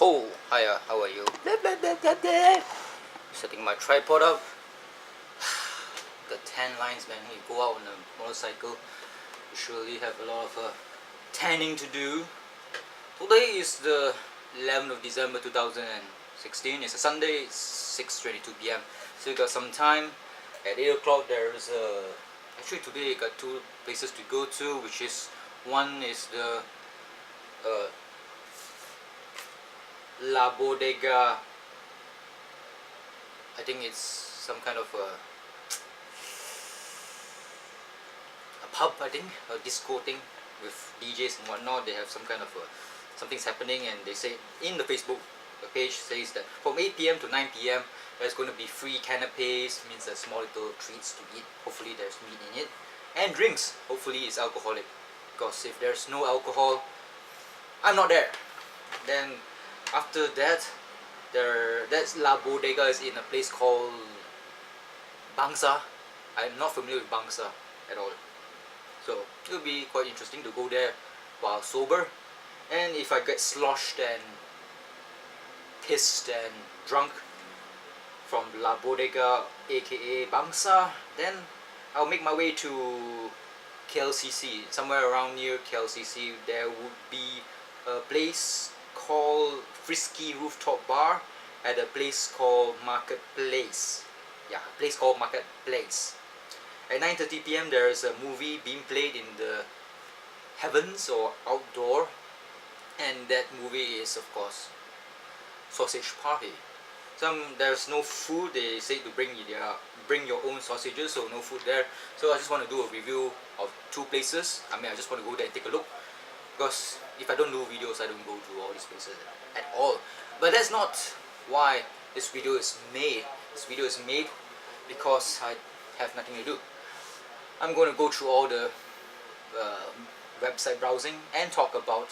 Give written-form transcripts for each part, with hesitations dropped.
Ho! Hiya, how are you? Blah, blah, blah, blah, blah. Setting my tripod up. The tan lines, man. You go out on a motorcycle, you surely have a lot of tanning to do. Today is the 11th of December 2016. It's a Sunday, it's 6:22 p.m. So you got some time. At 8 o'clock there's actually today I got two places to go to, which is one is the La Bodega. I think it's some kind of a pub, I think, a disco thing with DJs and whatnot. They have some kind of something's happening, and they say in the Facebook page says that from 8 p.m. to 9 p.m. there's going to be free canapes, means there's small little treats to eat. Hopefully there's meat in it, and drinks. Hopefully it's alcoholic, because if there's no alcohol, I'm not there. Then after that, that's La Bodega is in a place called Bangsa. I'm not familiar with Bangsa at all, so it'll be quite interesting to go there while sober. And if I get sloshed and pissed and drunk from La Bodega, aka Bangsa, then I'll make my way to KLCC. Somewhere around near KLCC there would be a place called Frisky Rooftop Bar at a place called Marketplace. Yeah, a place called Marketplace. At 9:30 p.m. there is a movie being played in the heavens or outdoor, and that movie is of course Sausage Party. There's no food. They say to bring your own sausages, so no food there. So I just want to do a review of two places. I mean, I just want to go there and take a look, because if I don't do videos, I don't go to all these places at all. But that's not why this video is made. This video is made because I have nothing to do. I'm going to go through all the website browsing and talk about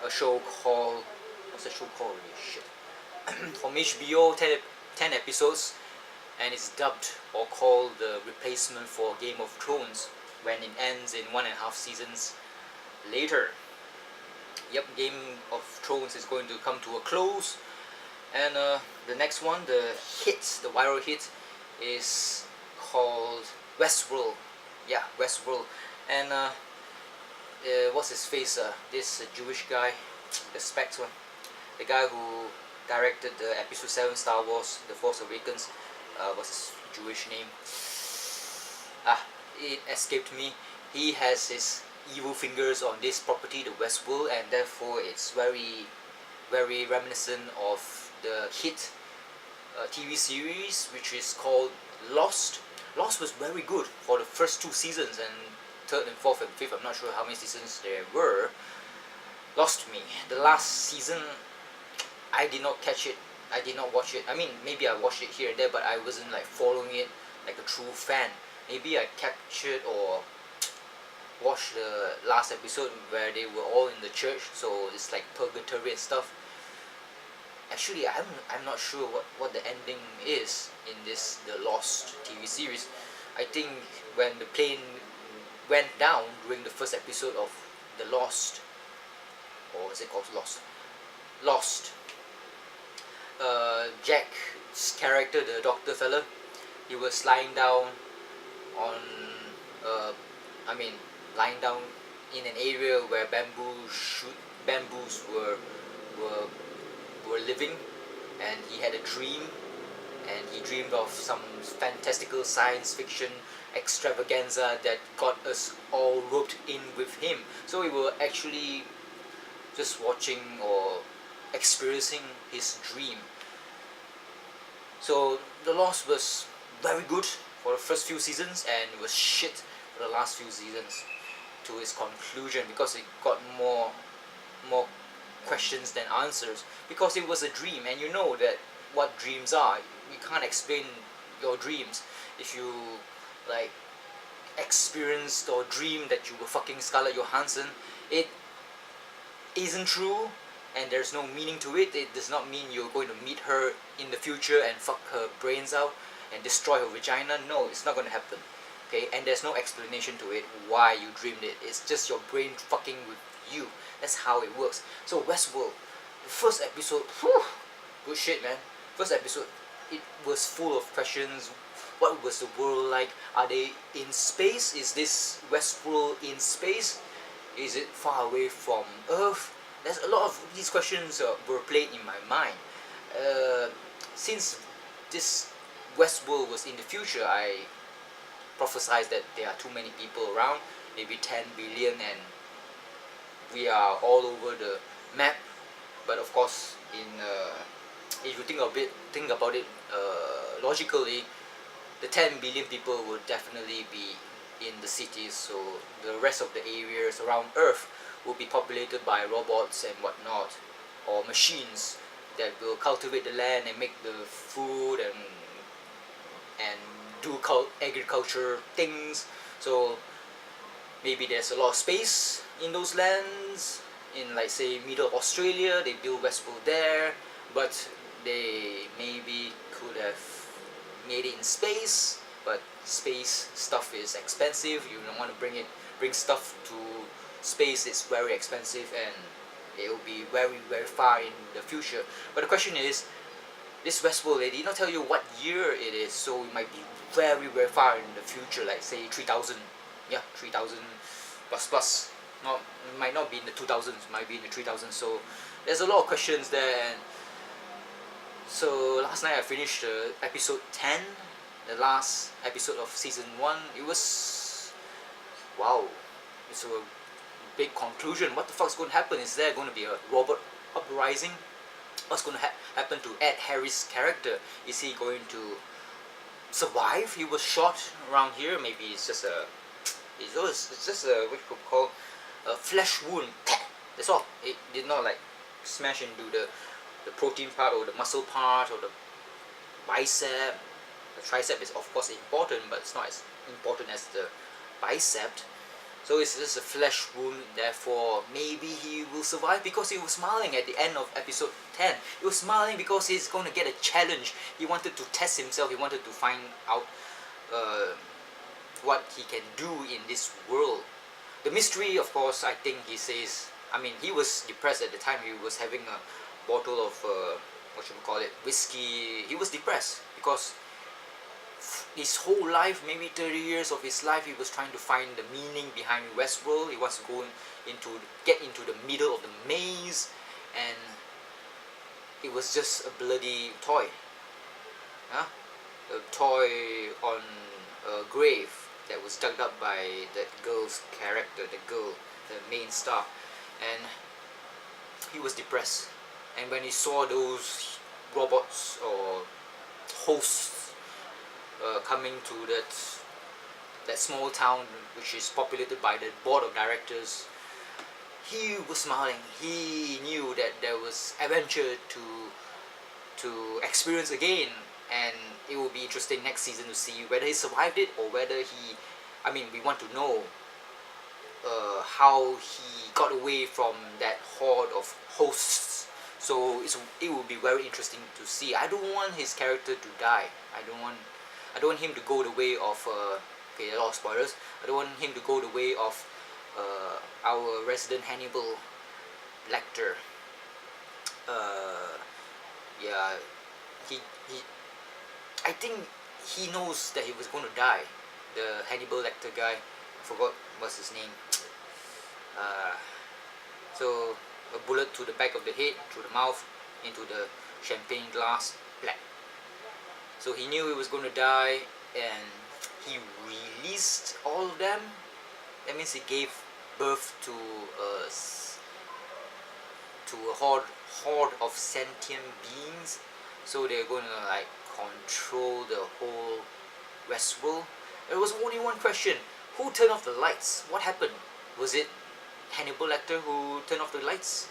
a show called, what's the show called? Shit. From HBO, 10 episodes, and it's dubbed or called the replacement for Game of Thrones when it ends in 1.5 seasons later. Yep, Game of Thrones is going to come to a close, and the next one, the viral hit, is called Westworld. Yeah, Westworld. And what's his face? This Jewish guy, the Specs one, the guy who directed the episode 7 Star Wars, The Force Awakens. What's his Jewish name? It escaped me. He has his evil fingers on this property, the Westworld, and therefore it's very, very reminiscent of the hit TV series which is called Lost. Lost was very good for the first 2 seasons, and 3rd and 4th and 5th, I'm not sure how many seasons there were, lost me. The last season, I did not catch it. I did not watch it. I mean, maybe I watched it here and there, but I wasn't like following it like a true fan. Maybe I captured or watched the last episode where they were all in the church, so it's like purgatory and stuff. Actually, I'm not sure what the ending is in the Lost TV series. I think when the plane went down during the first episode of the Lost, or is it called Lost? Jack's character, the doctor fella, he was lying down on, lying down in an area where bamboos were living, and he had a dream, and he dreamed of some fantastical science fiction extravaganza that got us all roped in with him. So we were actually just watching or experiencing his dream. So The Lost was very good for the first few seasons, and it was shit for the last few seasons to its conclusion, because it got more questions than answers, because it was a dream, and you know that what dreams are. You can't explain your dreams. If you like experienced or dreamed that you were fucking Scarlett Johansson, it isn't true, and there's no meaning to it. It does not mean you're going to meet her in the future and fuck her brains out and destroy her vagina. No, it's not going to happen. Okay, and there's no explanation to it why you dreamed it. It's just your brain fucking with you. That's how it works. So Westworld, The first episode, whew, good shit, man. First episode, it was full of questions. What was the world like? Are they in space? Is this Westworld in space? Is it far away from Earth? There's a lot of these questions were played in my mind. Since this Westworld was in the future, I prophesied that there are too many people around, maybe 10 billion, and we are all over the map. But of course, if you think about it logically, the 10 billion people would definitely be in the cities, so the rest of the areas around Earth will be populated by robots and whatnot, or machines that will cultivate the land and make the food and do agriculture things. So maybe there's a lot of space in those lands. In, like, say, middle of Australia, they build Westworld there, but they maybe could have made it in space, but space stuff is expensive. You don't want to bring stuff to space. It's very expensive, and it will be very, very far in the future. But the question is, this Westworld, they did not tell you what year it is, so it might be very, very far in the future, like say 3000, 3000 plus. Not, it might not be in the 2000s, might be in the 3000s. So there's a lot of questions there. And so last night I finished episode 10, the last episode of season 1. It was, wow, it's a big conclusion. What the fuck's going to happen? Is there going to be a robot uprising? What's going to happen to Ed Harris' character? Is he going to survive? He was shot around here. Maybe it's just a what you could call a flesh wound. That's all. It did not like smash into the protein part or the muscle part or the bicep. The tricep is of course important, but it's not as important as the bicep. So it's just a flesh wound. Therefore, maybe he will survive, because he was smiling at the end of episode 10. He was smiling because he's going to get a challenge. He wanted to test himself. He wanted to find out what he can do in this world. The mystery, of course, I think he says, I mean, he was depressed at the time. He was having a bottle of, whiskey. He was depressed because his whole life, maybe 30 years of his life, he was trying to find the meaning behind Westworld. He wants to get into the middle of the maze, and it was just a bloody toy. A toy on a grave that was dug up by that girl's character, the main star. And he was depressed. And when he saw those robots or hosts coming to that small town, which is populated by the board of directors, he was smiling. He knew that there was adventure to experience again, and it will be interesting next season to see whether he survived it, or whether we want to know how he got away from that horde of hosts. So it will be very interesting to see. I don't want his character to die. I don't want him to go the way of a lot of spoilers. I don't want him to go the way of our resident Hannibal Lecter. I think he knows that he was going to die. The Hannibal Lecter guy, I forgot what's his name. So a bullet to the back of the head, through the mouth, into the champagne glass, black. So he knew he was going to die, and he released all of them. That means he gave birth to a horde of sentient beings. So they're going to like control the whole Westworld. There was only one question: who turned off the lights? What happened? Was it Hannibal Lecter who turned off the lights?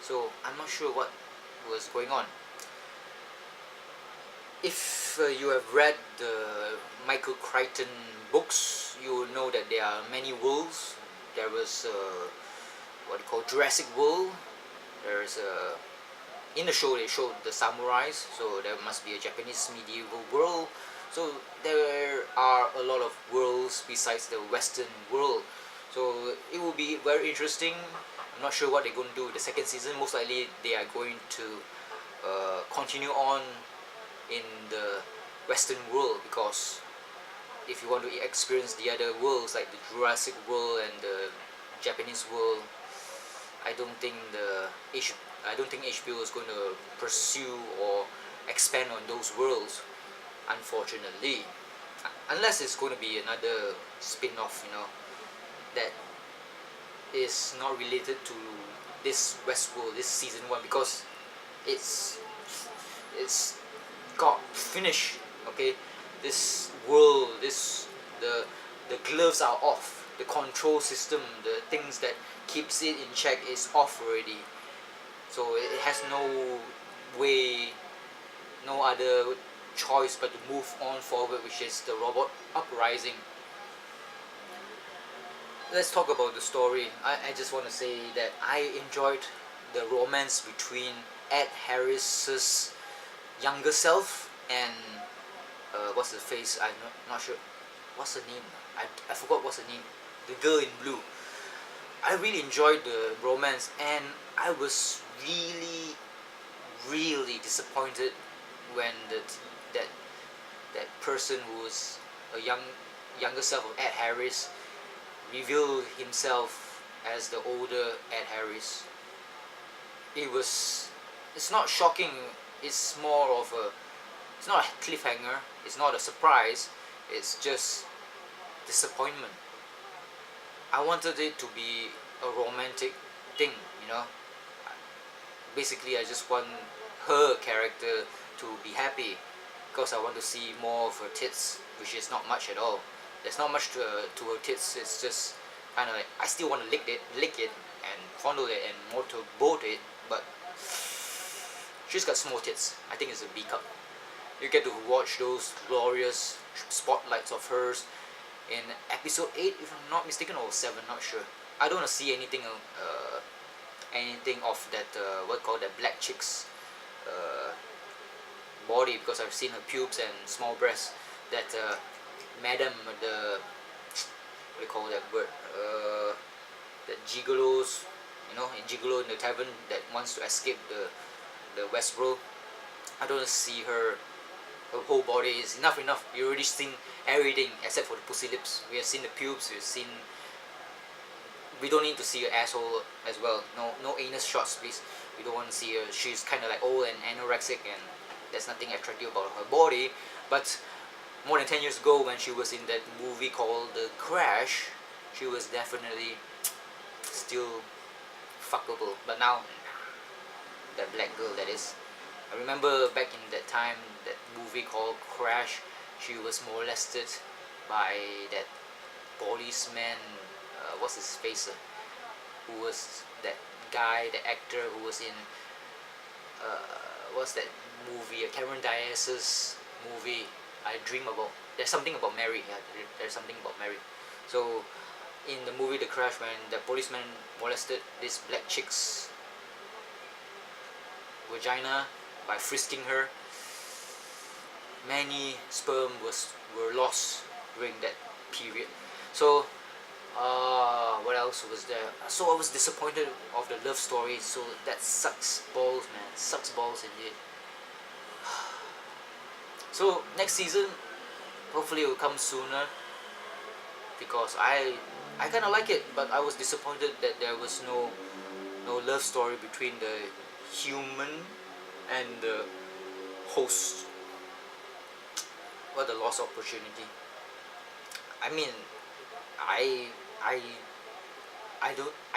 So I'm not sure what was going on. If you have read the Michael Crichton books, you will know that there are many worlds. There was Jurassic World. There is in the show they showed the samurais, so there must be a Japanese medieval world. So there are a lot of worlds besides the Western world. So it will be very interesting. I'm I'm not sure what they're going to do with the second season. Most likely they are going to continue on in the Western world, because if you want to experience the other worlds like the Jurassic world and the Japanese world, I don't think HBO is going to pursue or expand on those worlds, unfortunately, unless it's going to be another spin-off, that is not related to this Westworld, this season 1, because it's got finished. Okay, this world, the gloves are off, the control system, the things that keeps it in check is off already, so it has no way, no other choice but to move on forward, which is the robot uprising. Let's talk about the story. I just want to say that I enjoyed the romance between Ed Harris's younger self and what's the face? I'm not sure. What's her name? I forgot what's her name. The girl in blue. I really enjoyed the romance, and I was really, really disappointed when that person who was a younger self of Ed Harris revealed himself as the older Ed Harris. It's not shocking, it's more of it's not a cliffhanger, it's not a surprise, it's just disappointment. I wanted it to be a romantic thing, Basically, I just want her character to be happy, because I want to see more of her tits, which is not much at all. There's not much to her tits. It's just kind of like, I still want to lick it and fondle it and motorboat it, but she's got small tits. I think it's a B cup. You get to watch those glorious spotlights of hers in episode 8, if I'm not mistaken, or 7, not sure. I don't want to see anything of that that black chick's body, because I've seen her pubes and small breasts. That madam, the what do you call that word? That gigolos, in Gigolo in the tavern that wants to escape the Westworld. I don't want to see her whole body. Is enough. You already seen everything except for the pussy lips. We have seen the pubes. We don't need to see her asshole as well. No anus shots, please. We don't want to see her. She's kind of like old and anorexic, and there's nothing attractive about her body. But more than 10 years ago, when she was in that movie called The Crash, she was definitely still fuckable. But now, that black girl, that is. I remember back in that time, that movie called Crash, she was molested by that policeman, what's his face, who was that guy, the actor who was in, what's that movie, Cameron Diaz's movie, I Dream About, there's something about Mary, there's something about Mary. So, in the movie The Crash, when the policeman molested this black chick's vagina by frisking her, many sperm were lost during that period. So, what else was there? So I was disappointed of the love story. So that sucks balls, man. Sucks balls indeed. So next season, hopefully it will come sooner, because I kind of like it, but I was disappointed that there was no love story between the human and the host. What a lost opportunity. I mean, I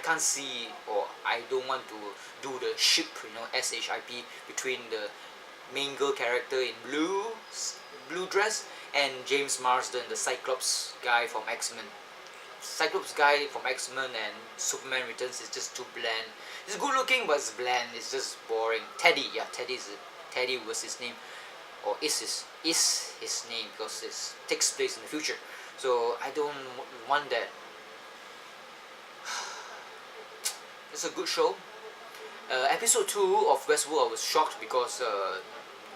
can't see, or I don't want to do the ship, SHIP, between the main girl character in blue dress and James Marsden, the Cyclops guy from X-Men. Cyclops guy from X-Men and Superman Returns is just too bland. It's good looking, but it's bland. It's just boring. Teddy was his name, or is his name, because it takes place in the future. So I don't want that. It's a good show. Episode 2 of Westworld, I was shocked because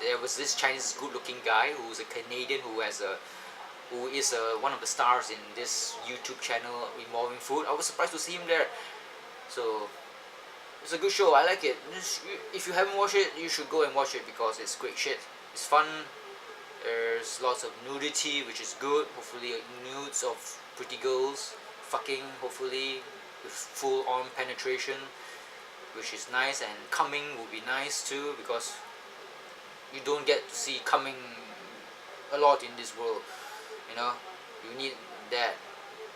there was this Chinese good-looking guy who's a Canadian who is one of the stars in this YouTube channel Involving Food. I was surprised to see him there. So It's a good show. I like it. If you haven't watched it, you should go and watch it because it's great shit. It's fun. There's lots of nudity, which is good. Hopefully, nudes of pretty girls fucking. Hopefully, with full-on penetration, which is nice. And coming will be nice too because you don't get to see coming a lot in this world. You know, you need that,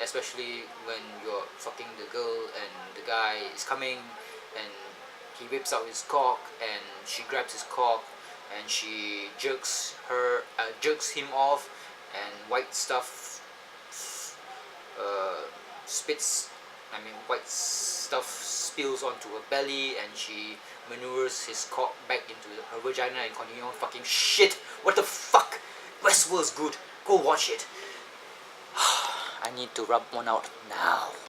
especially when you're fucking the girl and the guy is coming and he whips out his cock and she grabs his cock and she jerks him off, and white stuff white stuff spills onto her belly, and she maneuvers his cock back into her vagina and continue on fucking shit. What the fuck? Westworld's good. Go watch it. I need to rub one out now.